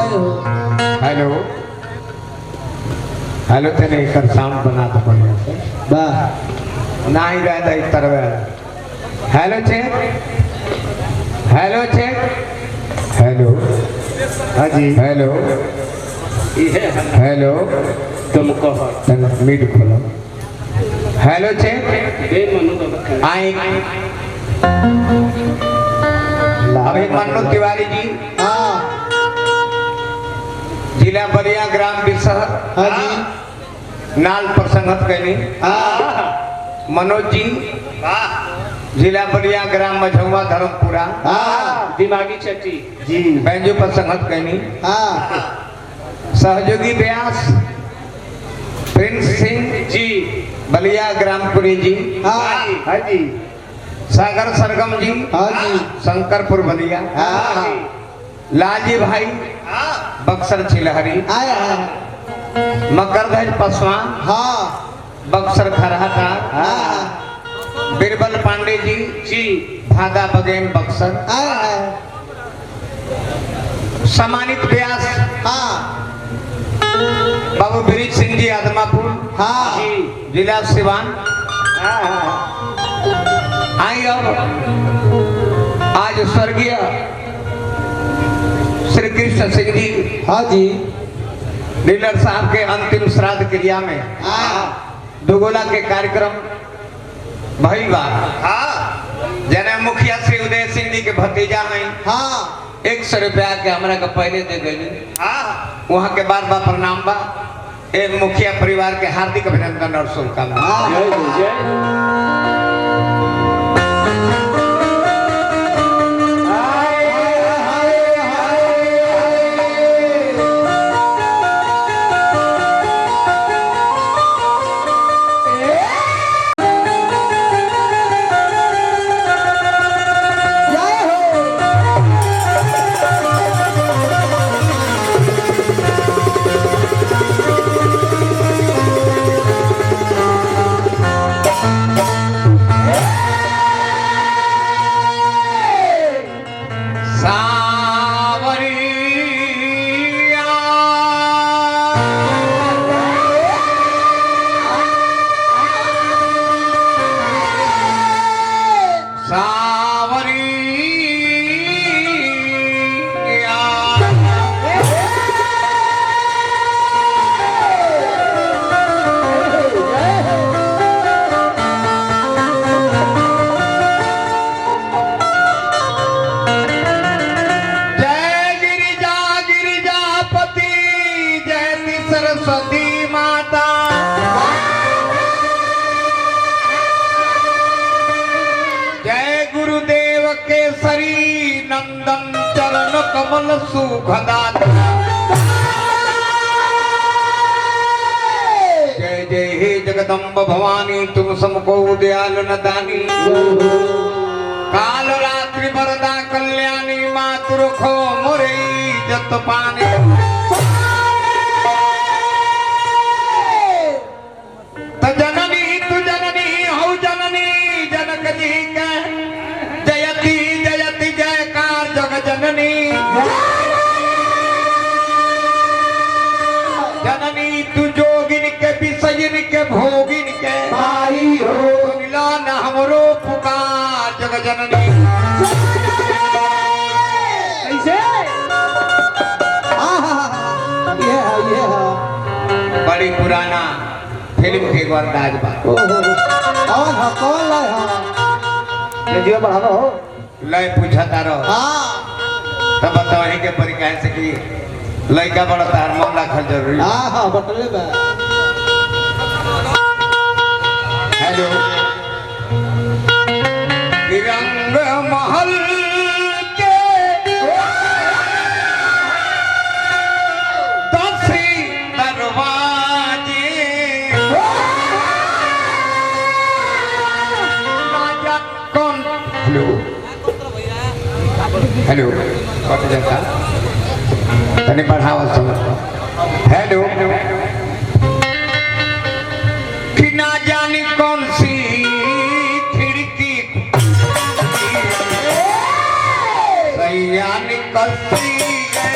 Hello hello तेने एक sound बना दो बढ़िया से ना ही रहता इस तरह हेलो चेक हेलो हाँ जी हेलो हेलो तुम कहो मीट खोलो हेलो चेक आई अभी मन्नू तिवारी जी जिला बलिया ग्राम बिसह नाल प्रसंगत कैनी मनोज जी जिला बलिया ग्राम मझौवा धर्मपुरा दिमागी चट्टी जी बैंजो प्रसंगत कैनी सहयोगी व्यास प्रिंस सिंह जी बलिया ग्रामपुरी जी हाँ जी सागर सरगम जी शंकरपुर बलिया लालजी भाई बक्सर छिलहरी मकरध्वज पसवान बक्सर खरहटा बिरबल पांडे जी भादा बगेन बक्सर सम्मानित व्यास बाबू बिरिज सिंह जी आदमापुर जिला सिवान आई अब आज स्वर्गीय श्री कृष्ण सिंह जी डीलर साहब के अंतिम श्राद्ध क्रिया में दुगोला के कार्यक्रम भइल बा जने मुखिया श्री उदय सिंह जी के भतीजा हैं 100 रुपया के हमरा के पहले दे गए वहाँ के बार बार प्रणाम बा एक मुखिया परिवार के हार्दिक अभिनंदन और शुभकामना कमल सुखदात जय जय हे जगदम्ब भवानी तुम सबको दयाल न दानी काल रात्रि वरदा कल्याणी मातुरखो मोरे जत पानी त जननी तु जननी हौ जननी जनक जी के जयति जयति जयकार जग जननी जननी तू जोगिन के विषयिन के भोगिन के भाई हो मिला न हमरो पुकार जग जननी ऐसे बड़ी पुराना फिल्म के अंदाज बा कौन बढ़ावा हो लय पूछता रहो तब बताओ के परिकार से कि लड़का बड़ा तार मन रखल जरूरी बटले बा हेलो तिरंग महल के दसी दरवाजे कौन हेलो हेलो कट जाता तने बढ़ावा समझ हेलो कि ना जानी कौन सी खिड़की सैया निकलती है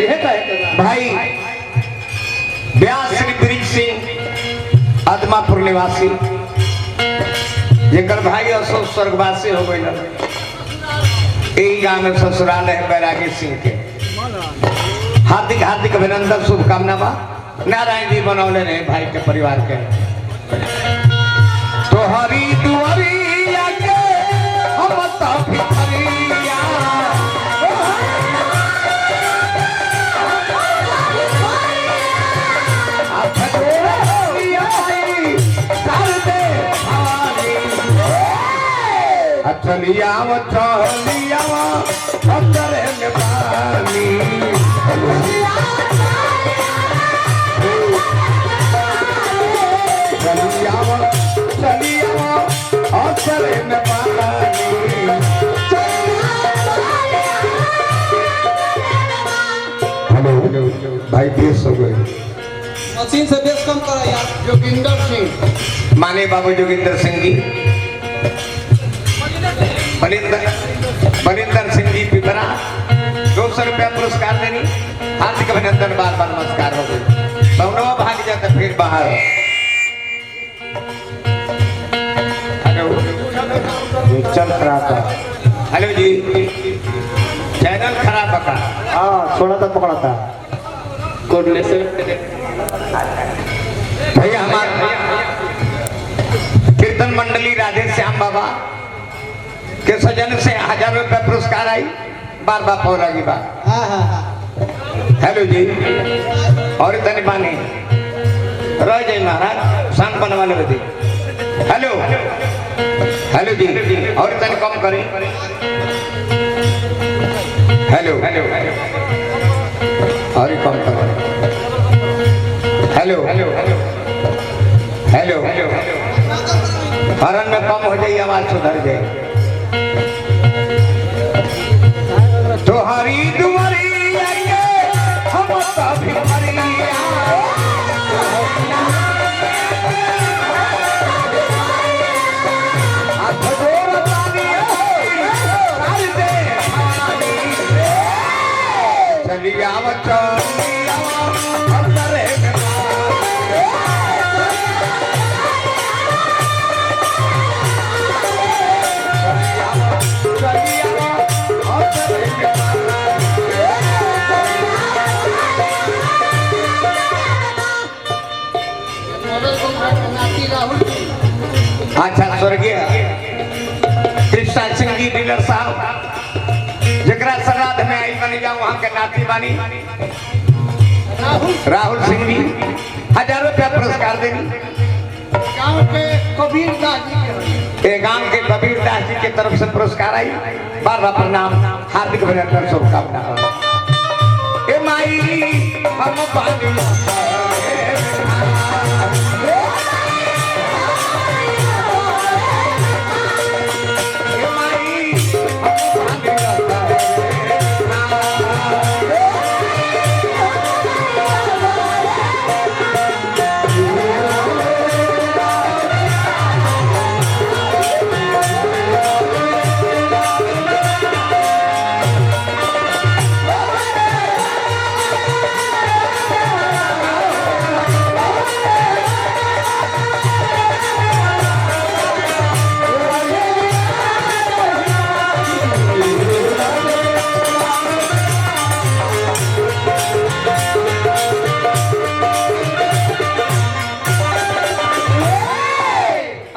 यह कहे के भाई व्यास श्री ब्रिज सिंह आदमापुर निवासी जेकर भाई अशोक स्वर्गवासी हो गई यही गांव में ससुराल है बैरागी सिंह के हार्दिक हार्दिक अभिनंदन शुभकामना बा नारायण जी बनौले रहे भाई के परिवार के तो हरी दुआरिया के हम तो भिखरिया चलिया अंदर में पानी चलिया अंदर में पानी हेलो भाई बेस हो गए मशीन से बेस कम करो यार। जोगिंदर सिंह माने बाबू जोगिंदर सिंह जी बलिंदर सिंह जी पिपरा 200 रुपया पुरस्कार देनी हार्दिक अभिनंदन बार बार नमस्कार हो गई बहुनवा भाग जाता फिर बाहर हेलो चल खराब था हेलो जी चैनल खराब बका हाँ छोड़ा था पकड़ा था कोडले से भैया हमारे कीर्तन मंडली राधे श्याम बाबा के सजन से 1000 रुपया पुरस्कार आई बार बार पौरा की बात हाँ हाँ हाँ। हेलो जी और इतनी बानी रह जाए महाराज शांत बन वाले बदी हेलो हेलो जी और इतनी कम करें हेलो हेलो और कम करें हेलो हेलो हेलो हरण में कम हो जाए आवाज सुधर जाए तो हरी दुआरिया के हम तो भिखरिया हाथ जोड़ ताली कर दे चलिया चलिया अंदर में अच्छा स्वर्गीय कृष्णा सिंह जी डीलर साहब जकरा श्राद्ध में आई बनी जाऊं वहां के नाती बानी राहुल सिंह जी 1000 रुपया पुरस्कार देनी गांव के कबीर दास जी के गांव के कबीर दास जी की तरफ से पुरस्कार आई बार बार प्रणाम हार्दिक अभिनंदन शुभकामना ए माई हम पानी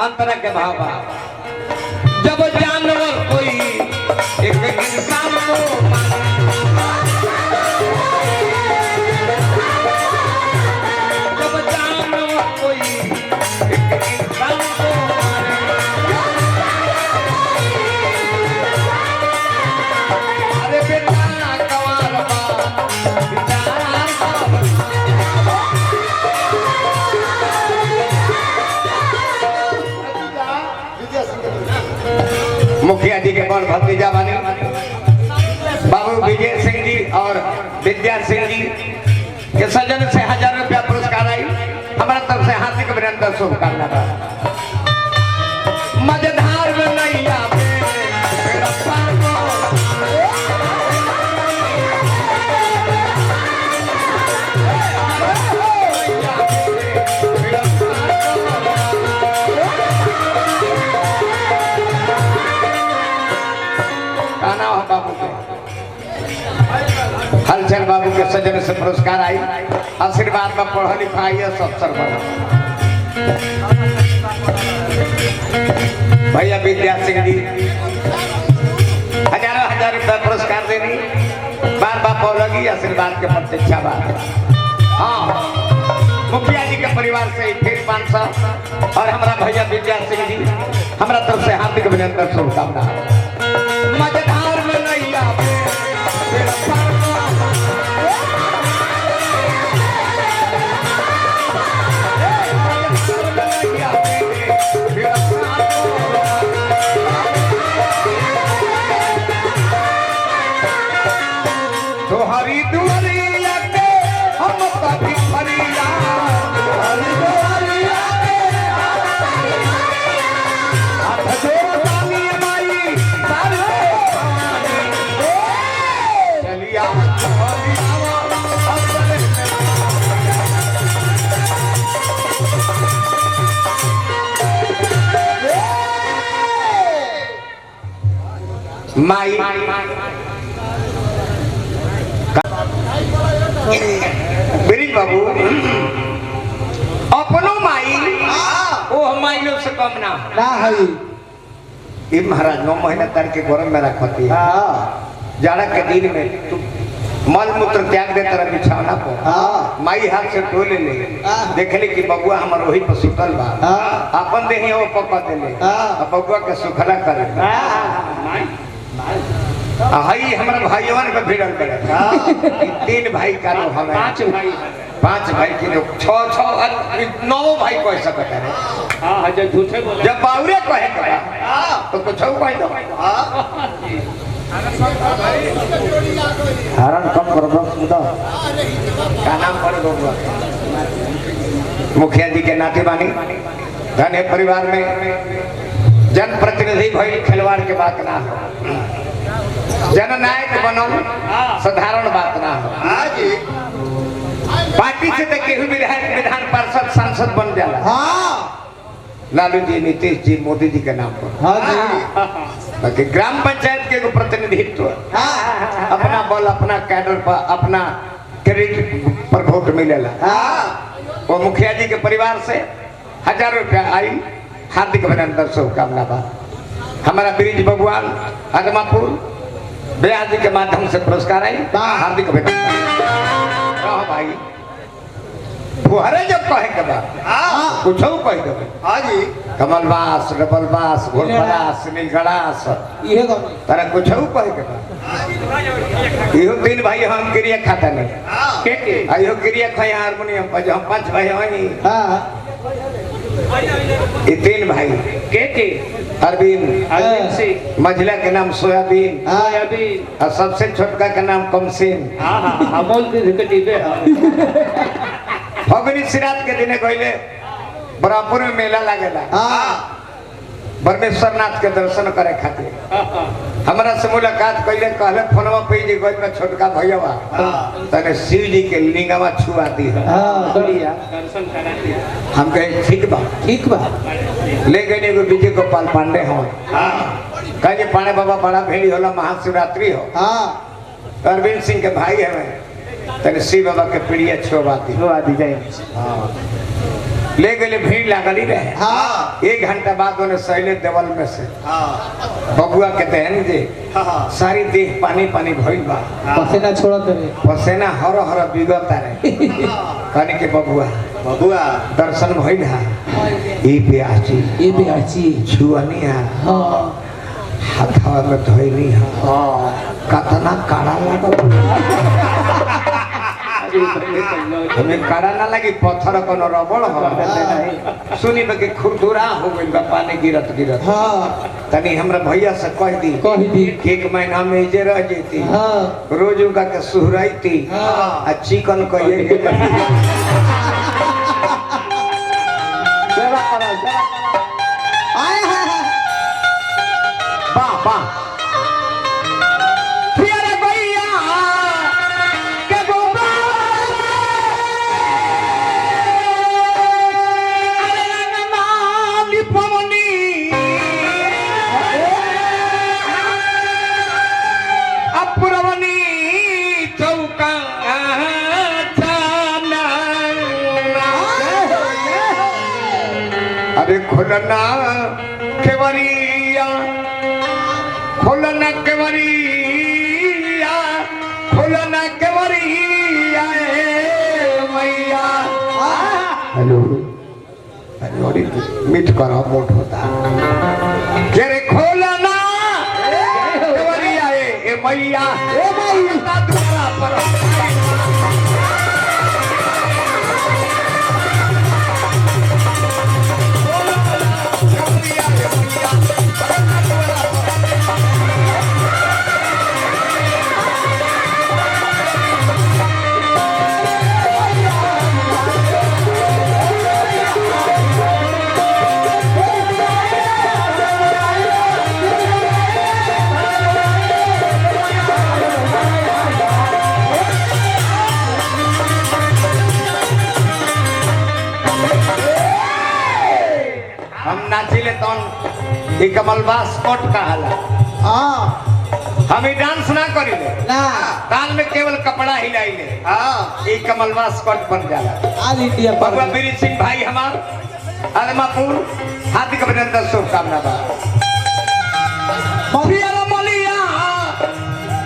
अंतर के भाव जब जानवर कोई एक इंसान को जब जानवर कोई एक इंसान को अरे बेटा कवार मुखिया जी के बड़ भतीजा बने बाबू विजय सिंह जी और विद्या सिंह जी के सजन से 1000 रुपया पुरस्कार आई हमारा तरफ से हार्दिक अभिनंदन शुभकामना मजेदार में नैया के सजन से पुरस्कार आई आशीर्वाद में पढ़ा लिखा अफसर बना भैया विद्या सिंह जी हजारों हजार रुपया पुरस्कार देनी बार बार बोलोगी आशीर्वाद के प्रतीक्षा बात है। हाँ मुखिया जी के परिवार से फिर 500 और हमारा भैया विद्या सिंह जी हमारा तरफ से हार्दिक अभिनंदन शुभकामना। मजेदार में नहीं हरी दुआरिया के हम कभी फरिया हरी दुआरिया के हाथ जोड़ दानी माई सारे चलिया माई ब्रिज बाबू अपनो माई ओ माइलो से कम ना है ये महाराज 9 महीना तक के गरम में रखती है जाड़ा के दिन में तू मल मूत्र त्याग दे तरह बिछावना पर माई हाथ से टोले ले देखले कि बबुआ हमर वही पर सुतल बा अपन देही वो पप्पा देले अब बबुआ के सुखला करे हई हमारे भाइयों पे भिड़ल करे 3 भाई का लो हमें 5 भाई के लोग 9 भाई कह सकता है। हां जब झूठे बोले जब बाउरे कहे करा तो कुछ कह दो हरण कम कर दो का नाम पड़े बबुआ मुखिया जी के नाते बानी धन्य परिवार में जनप्रतिनिधि भइल खिलवाड़ के बात ना हो जननायक बनो साधारण बात ना हो पार्टी से तो केहू विधायक विधान पार्षद सांसद बन जाला लालू जी नीतीश जी मोदी जी के नाम पर बाकी ग्राम पंचायत के प्रतिनिधित्व अपना बल अपना कैडर पर अपना क्रेडिट पर वोट मिलेला वो मुखिया जी के परिवार से 1000 रुपया आई हार्दिक अभिनंदन शुभकामना बा। हमारा ब्रिज भगवान आदमापुर ब्याज जी के माध्यम से पुरस्कार आई हार्दिक अभिनंदन भाई फुहरे जब कहे के बाद कुछ कह देवे कमल बास डबल बास घोड़ास नीलगड़ास ये तारा कुछ कहे के बाद इहो 3 भाई हम क्रिया खाता नहीं के आयो क्रिया खाए हारमोनियम पर हम 5 भाई हई ये 3 भाई के अरविंद सिंह मझला के नाम सोयाबीन और सबसे छोटका का नाम कमसिन अमोल के डिब्बे फगुनी श्राद्ध के दिने कहले बराबर में मेला लागेला परमेश्वर नाथ के दर्शन करे खातिर हमारा से मुलाकात कहले कहले फोनवा पे जी गोद में छोटका भैया तने शिव जी के लिंगवा छुआ दी है दर्शन करा दिया हम कहे ठीक बा ले गए एगो विजय गोपाल पांडे हो कहे पांडे बाबा बड़ा भेड़ी होला महाशिवरात्रि हो अरविंद सिंह के भाई है तने शिव बाबा के पीड़िया छुआ दी जाए ले गए भीड़ लागल ही रहे 1 घंटा बाद उन्हें सैले देवल में से बबुआ के दहन जे सारी देह पानी पानी भइल बा पसीना छोड़त रे पसीना हर हर बिगता रे कहने के बबुआ दर्शन भइल है ये प्याची छुअनी है हाथवा में धोइनी है कतना काड़ा लागल हमें काड़ा ना लगी पत्थर को रबड़ हो सुनी बके खुरदुरा हो गइल बा पानी गिरत तनी हमरा भैया से कह दी 1 महीना में जे रह जेती रोज उगा के सुहराईती आ चिकन कहिए वाह चौका अरे खोलना केवरिया खोलना केवरिया खोलना केवरिया मैया। हेलो अरे मीठ करा मोट होता तेरे खोलना केवरिया ए मैया द्वारा पर नाचिले तौन ई कमलबास कोट कहाला। हां हम ई डांस ना करिले ना ताल में केवल कपड़ा हिलाइले। हां ई कमलबास कोट बन जाला। ऑल इंडिया बाबा बीरी सिंह भाई हमार आदमापुर हार्दिक अभिनंदन शुभकामना बा। मरिया मलिया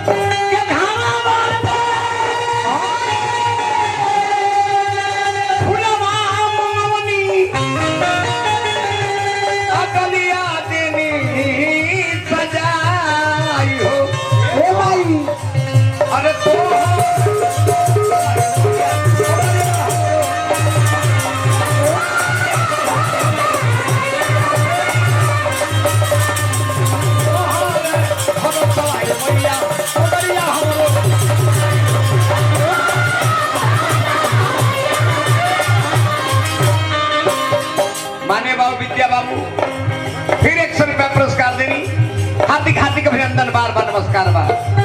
के धारा बाटे फुलवा मंगवनी अगलिया देनी सजाई हो ए भाई अरे तो माने बाबू विद्या बाबू फिर 100 रुपया पुरस्कार देनी। हार्दिक हार्दिक अभिनंदन बार बार नमस्कार बार।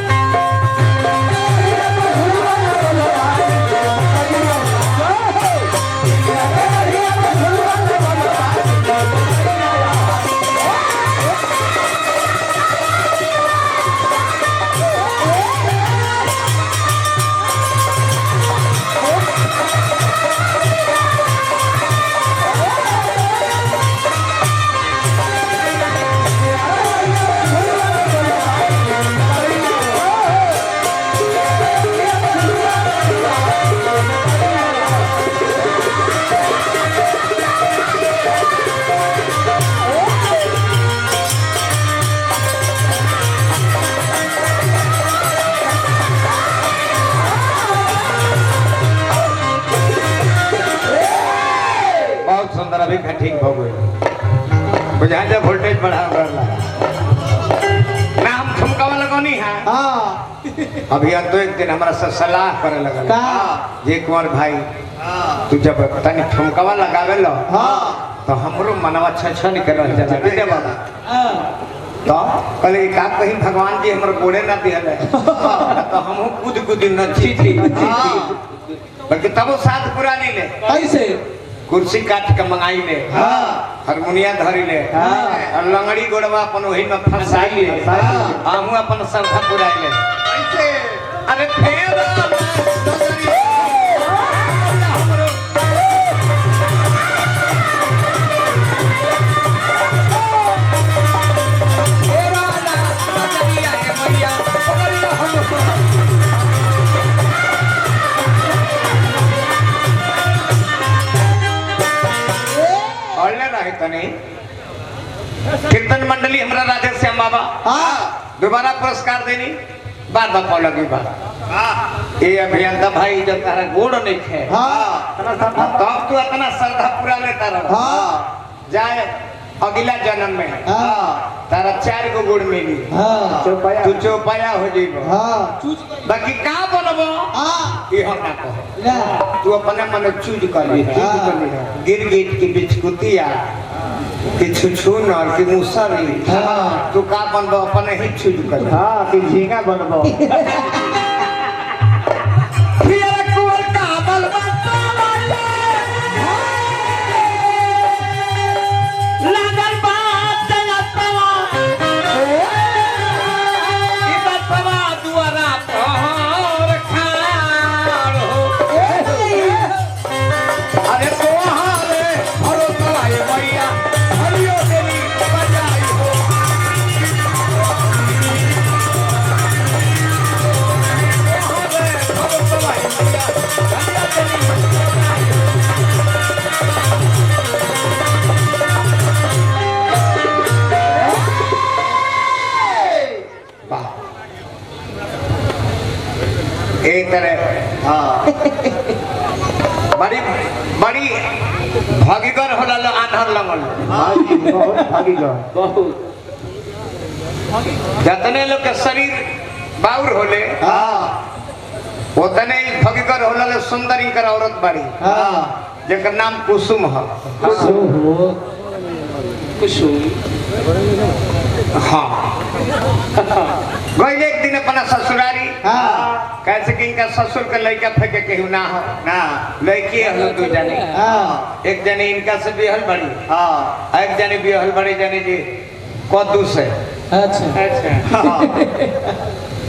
अभी ठीक हो गए बुझा जब वोल्टेज बढ़ा करला ना हम ठुमकावा लगौनी है। हां अभी तो एक दिन हमारा से सलाह करे लगल का जे कुंवर भाई तू जब तनी ठुमकावा लगावे लो हां तो हमरो मनवा छछन के रह जाला विद्या बाबा। तो कल का कहीं भगवान जी हमर गोड़े ना दिहले तो हमहु कूद कूद नची थी बल्कि तबो साथ पूरा नहीं ले कैसे कुर्सी काट के मंगाई ले हारमोनिया धरी ले और लंगड़ी गोड़वा अपन वही में फंसाई ले हमहु अपन श्रद्धा पुराई ले कैसे अरे फेर कीर्तन मंडली हमारा राधे श्याम बाबा दोबारा पुरस्कार देनी बार बार कॉल लगी बात ये अभियंता भाई जब तारा गोड़ नहीं खे तब तू अपना श्रद्धा पूरा लेता रहा जाए अगला जन्म में तारा 4 गो गुड़ मिली तू चौपाया हो जीबो बाकी का बनबो ये हम ना कहो तू अपने मन चूज कर ली गिरगिट की बिस्कुटिया कि छुछुन और कि मुसरी तू का बनबो अपने ही चूज कर कि झींगा बनबो बड़ी बड़ी भागीगर होला लो आंधर लगल बहुत भागीगर बहुत जतने लोग के शरीर बाउर होले उतने ही भागीगर होला लो सुंदर इनकर औरत बड़ी जेकर नाम कुसुम है कुसुम हाँ गई एक दिन अपना ससुरारी कैसे कि इनका ससुर के लड़का फेंके केहू ना हो ना लड़की है दो जने एक जने इनका से बिहल बड़ी एक जने बिहल बड़ी जने जी कद्दू से अच्छा अच्छा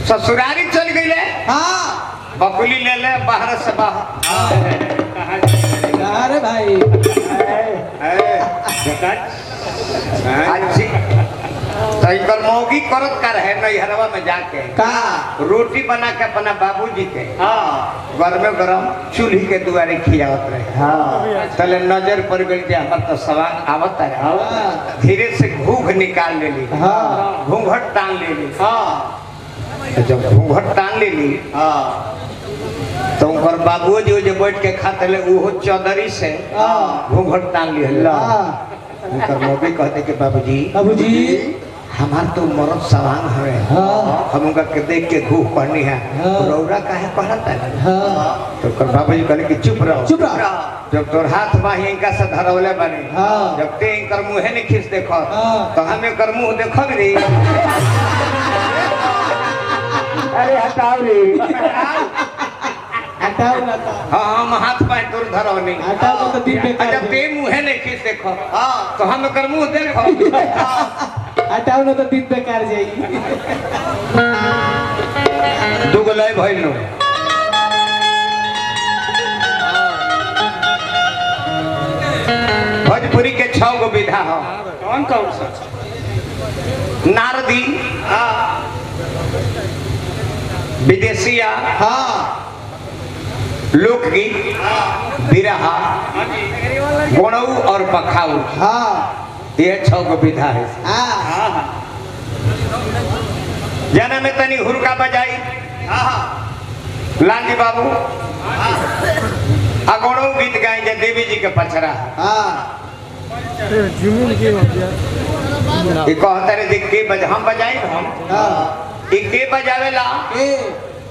ससुरारी चल गई ले बकुली ले ले बाहर से बाहर अरे भाई अच्छी तो इनकर मौगी करत का रहे नैहरवा में जाके रोटी बना के अपना बाबूजी के गरमे गरम चूल्ही के दुआरे खियावत रहे तले नजर पड़ गई कि हमार तो सवांग आवत रहे धीरे से घूघ निकाल लेली घूंघट टांग लेली जब घूंघट टांग लेली तो उनकर बाबूजी जो बैठ के खाते ले वो चौधरी से घूंघट टांग लिया उनकर मौगी कहते कि बाबूजी हमार तो मरद सवांग है हम उनका के देख के घूह पड़नी है रौरा काहे पढ़ता है तो कर बाबूजी कहले कि चुप रहो जब तोर हाथ बाही इनका से धरौले बने जब ते इनकर मुंह नहीं खींच देखो तो हमें कर मुंह देखो रे अरे हटाओ रे हटाओ ना हाँ हम हाथ पाए तोर धरो नहीं हटाओ तो दिन बेकार जब ते मुंह नहीं खींच देखो तो हम कर मुंह देखो हटाओ ना तो दिन बेकार जाई दुगलय भइलो भोजपुरी के 6 गो विधा हो कौन कौन सा नारदी विदेशिया लोकगीत बिरहा गोणऊ और पखाऊ ये 6 गो विधा है जना में तनी हुरका बजाई लालजी बाबू अगोड़ो गीत गाएंगे देवी जी के पचरा हम बजाई के बजावेला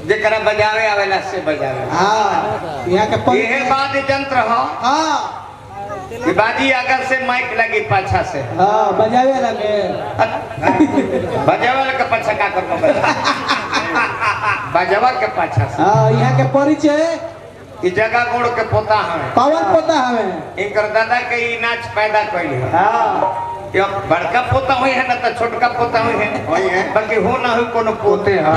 जरा बजावे आवेला से बजावे यहाँ के ये बात यंत्र हो बाजी अगर से माइक लगी पाछा से बजावे लगे बजावे के पाछा का कर बजावा के पाछा से यहाँ के परिचय ई जगह गोड़ के पोता हमें कौन पोता हमें इनकर दादा के ई नाच पैदा कैली ये बड़का पोता हुई है ना तो छोटका पोता हुई है बल्कि हो ना हो कोनो पोते है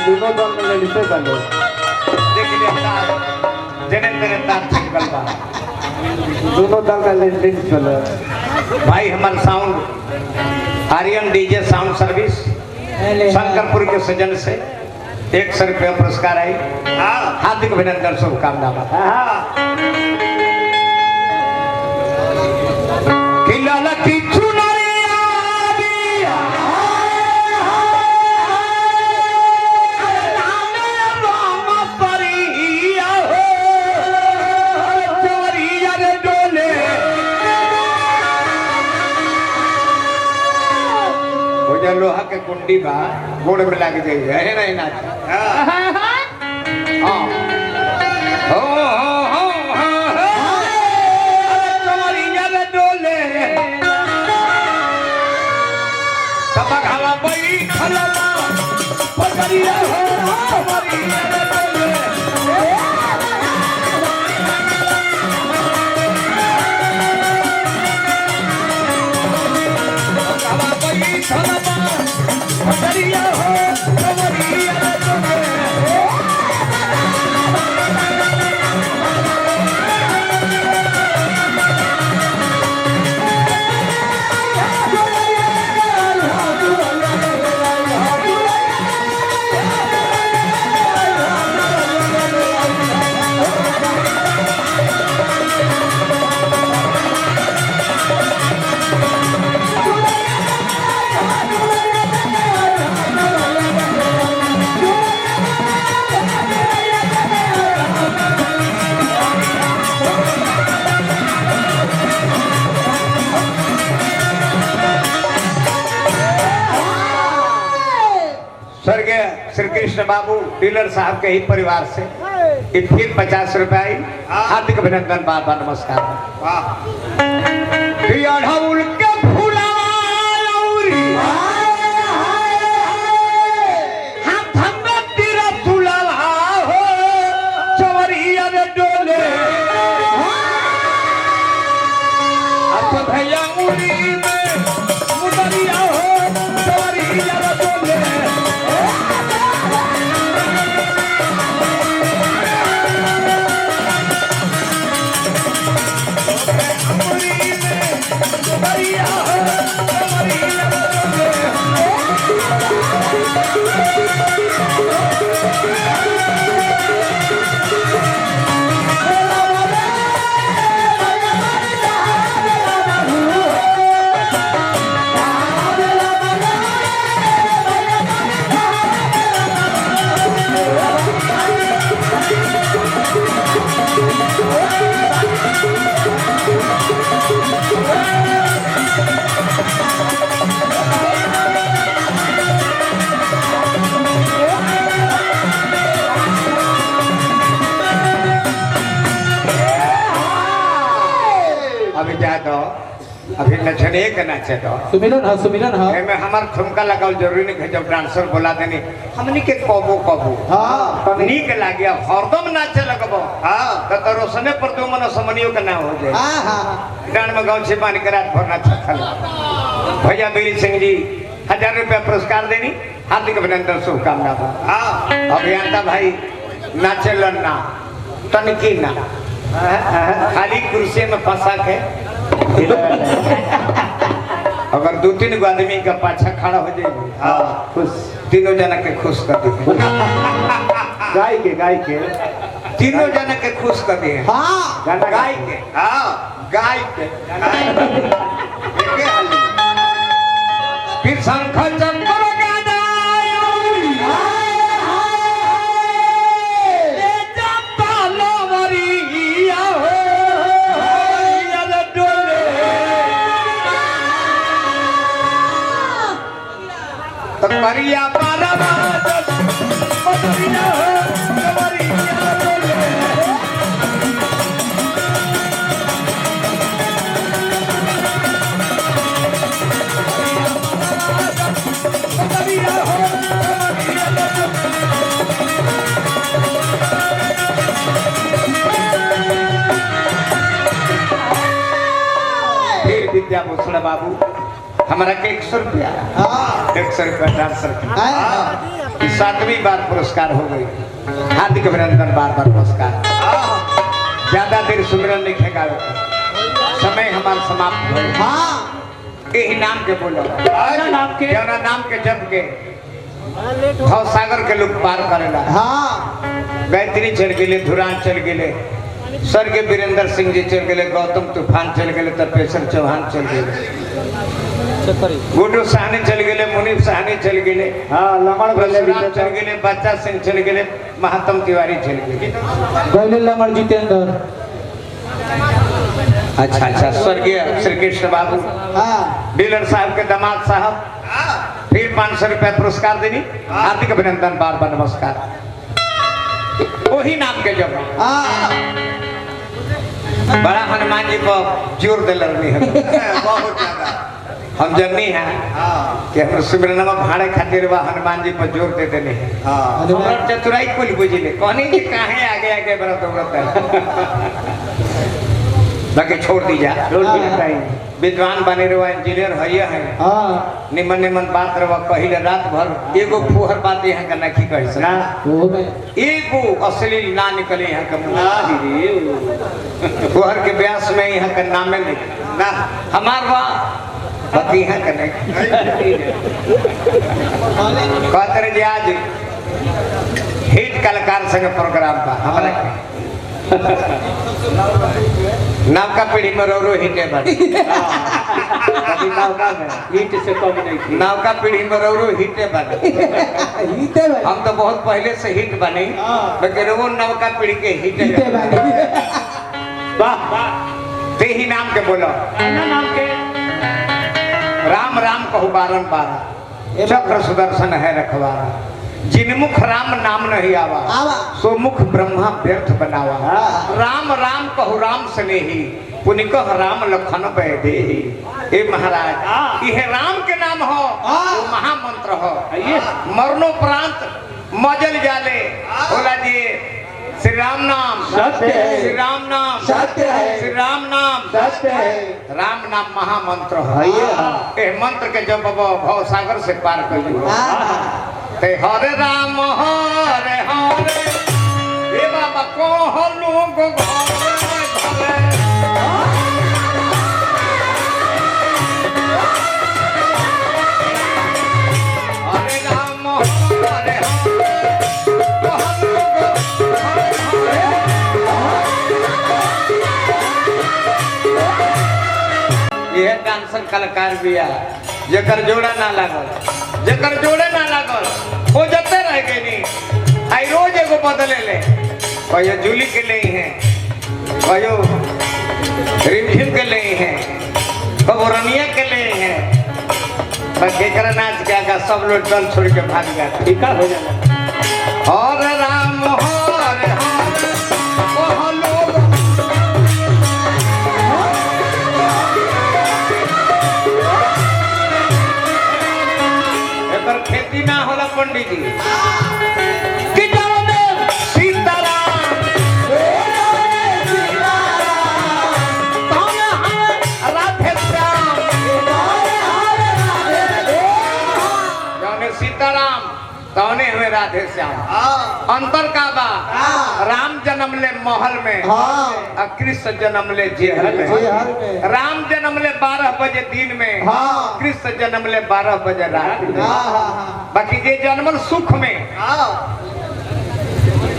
दोनों दल में लड़ते बने देख लिया जने तेरे तार चिपकल बा दोनों दल का लड़ते चले भाई हमारा sound Aryan DJ sound service Shankarpur के सजन से 100 रुपया पुरस्कार आई हार्दिक अभिनंदन शुभकामना लोहा के कुंडी बा गोड़ में लाग जाई है नहीं नाच हां हो कमरिया रे डोले सब घाला बई खलला पकड़िया हो कमरिया रे डोले घाला बई खलला पकड़िया हो कमरिया रे डोले स्वर्गीय श्री कृष्ण बाबू डीलर साहब के ही परिवार से ये फिर 50 रुपए आई। हार्दिक अभिनंदन, बार बार नमस्कार। अढ़उल के फुलवारी हाथ में तेरा फुलवा हो चवरिया रे डोले अब भैया उड़ी में मुदरिया हो चवरिया रे डोले अभी जा दो, अभी नचने के नाचे दो। सुमिरन है, सुमिरन है। में हमार ठुमका लगाओ जरूरी नहीं है, जब डांसर बोला देनी हमनी के कबो कबो हाँ नीक लागिया हरदम नाचे लगबो। हाँ तो रोशने पर दो मन समनियो का ना हो जाए। हाँ हाँ डांड में गाँव से पानी के रात भर नाचा था। भैया बीरी सिंह जी 1000 रुपया पुरस्कार देनी, हार्दिक अभिनंदन, शुभकामना। हाँ अभियंता भाई नाचे लड़ना तनकी ना खाली कुर्सी में फंसा के अगर 2-3 आदमी का पाछा खड़ा हो जाए खुश, तीनों जना के खुश कर दिए। गाय के तीनों जना के खुश कर दिए। हाँ गाय के, हाँ गाय के फिर शंख चक्र करिया पारा करिया हो करिया बोले करिया हो फिर विद्याभूषण बाबू हमारा के 100 रुपया 100 रुपया डांसर 7वीं बार पुरस्कार हो गई। हार्दिक अभिनंदन, बार बार पुरस्कार। ज्यादा देर सुमिरन नहीं खेगा, समय हमारा समाप्त हो। हाँ यही नाम के बोलो, नाम के जब के भाव सागर के लोग पार करेला। हाँ गायत्री चल गए, धुरान चल गए, स्वर्गीय वीरेंद्र सिंह जी चल गए, गौतम तूफान चल गए, तपेश्वर चौहान चल गए, गुड्डू साहनी चल गए, मुनीफ साहनी चल गए, हाँ लमण चल गए, बच्चा सिंह चल गए, महात्म तिवारी चल गए, लमण जितेंद्र। अच्छा अच्छा स्वर्गीय श्री कृष्ण बाबू डीलर साहब के दामाद साहब फिर 500 रुपया पुरस्कार देनी। हार्दिक अभिनंदन, बार बार नमस्कार। वही नाम के जब बड़ा हनुमान जी को जोर दे लड़नी है बहुत ज्यादा हम जननी है कि हम सुमिरन भाड़े खातिर हनुमान जी पर जोर दे देने हैं। चतुराई कुल बुझिले कहनी कि काहे आगे आगे बड़ा दौड़त है बाकी छोड़ दी जा। विद्वान बने रहो, इंजीनियर है निमन निमन बात रहो कहिले रात भर एगो फुहर बात यहाँ का नहीं कही ना, एगो असली ना निकले यहाँ का फुहर के व्यास में यहाँ का नामे नहीं ना हमार पति यहाँ का नहीं कहते रहे आज हिट कलाकार संग प्रोग्राम का हमारा नवका पीढ़ी में रो हिटे बने हिट से कम नहीं, नवका पीढ़ी में रो हिटे बने हम तो बहुत पहले से हिट बने लेकिन वो नवका पीढ़ी के हिटे बने। वाह ते ही नाम के बोलो नाम के राम राम कहू बारन बार चक्र सुदर्शन है रखवारा जिनमुख राम नाम नहीं आवा सो मुख ब्रह्मा व्यर्थ बनावा। राम राम कहु राम स्नेही पुनि कह राम लखन वैदेही। ए महाराज यह राम के नाम हो वो महामंत्र हो। मरणोपरांत मजल जाले बोला जी श्री राम नाम सत्य है, श्री राम नाम सत्य है, श्री राम नाम सत्य है। राम नाम महामंत्र है। ए मंत्र के जब भव सागर से पार कर ते हरे राम हरे हरे ए बाबा को लोग घरे हरे राम हरे ये डांसर कलाकार बिया जकर जोड़ा ना लागल जकर जोड़े ना लागल हो जते रह गए नहीं। आई रोज एगो बदले ले कहियो जूली के ले हैं कहियो रिमझिम के ले हैं कहियो रनिया के ले हैं बस एकरा नाच के आगा सब लोग दल छोड़ के भाग जाते ठीक हो जाता। हरे राम हरे हरे ओह लोग एकर खेती ना होला पंडित जी कि जाने सीताराम कौन है राधे श्याम जाने सीताराम कौन है राधे श्याम। अंतर का बा राम जन्म ले महल में और कृष्ण जन्म ले जेल में। राम जन्म ले 12 बजे दिन में कृष्ण जन्म ले 12 बजे रात में। बाकी जे जन्मल सुख में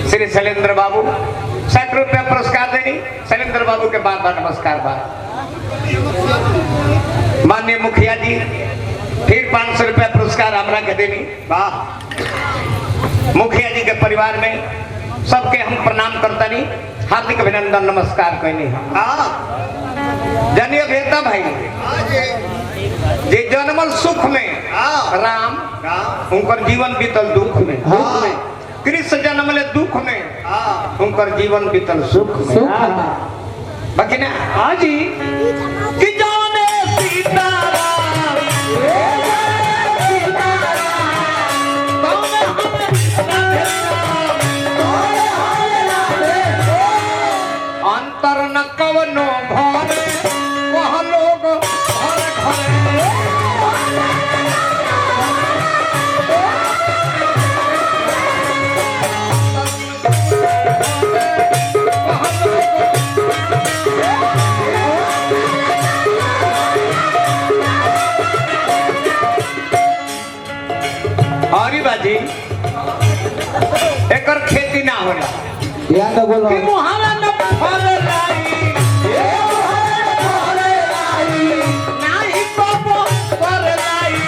श्री शैलेंद्र बाबू 60 रुपया पुरस्कार देनी। शैलेंद्र बाबू के बार बार नमस्कार बा। माननीय मुखिया जी फिर 500 रुपया पुरस्कार हमरा के देनी। वाह मुखिया जी के परिवार में सबके हम प्रणाम करता नहीं हार्दिक अभिनंदन नमस्कार कहनी। जानिए भेजता भाई जे जन्मल सुख में राम उनकर जीवन बीतल दुख में। कृष्ण जन्म ले दुख में उनकर जीवन बीतल सुख में। बाकी ना हाँ जी कि जाने सीताराम अंतर न कवनो घरे वह लोग घर घरे हरी बाजी एकर खेती ना होला ध्यान से बोलो। कि मुहारा न फल लाई नाही बाबो पर लाई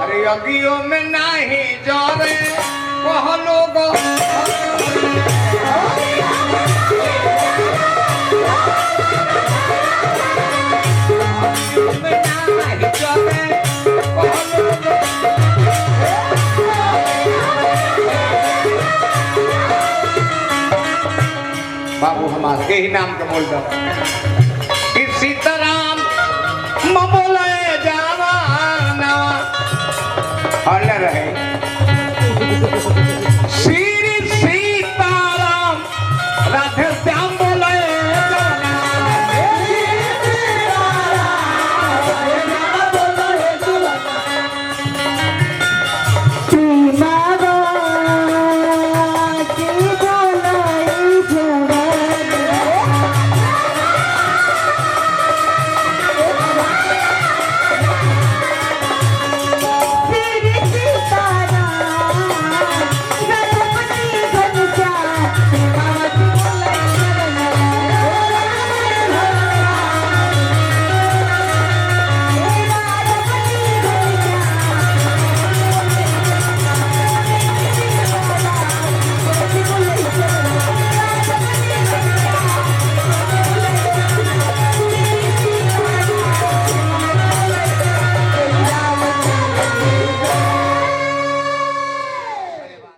अरे अगियो में नाही जरे कह लोग बाबू हमारे यही नाम के बोल दो कि सीताराम ममोले जावा हल्ला रहे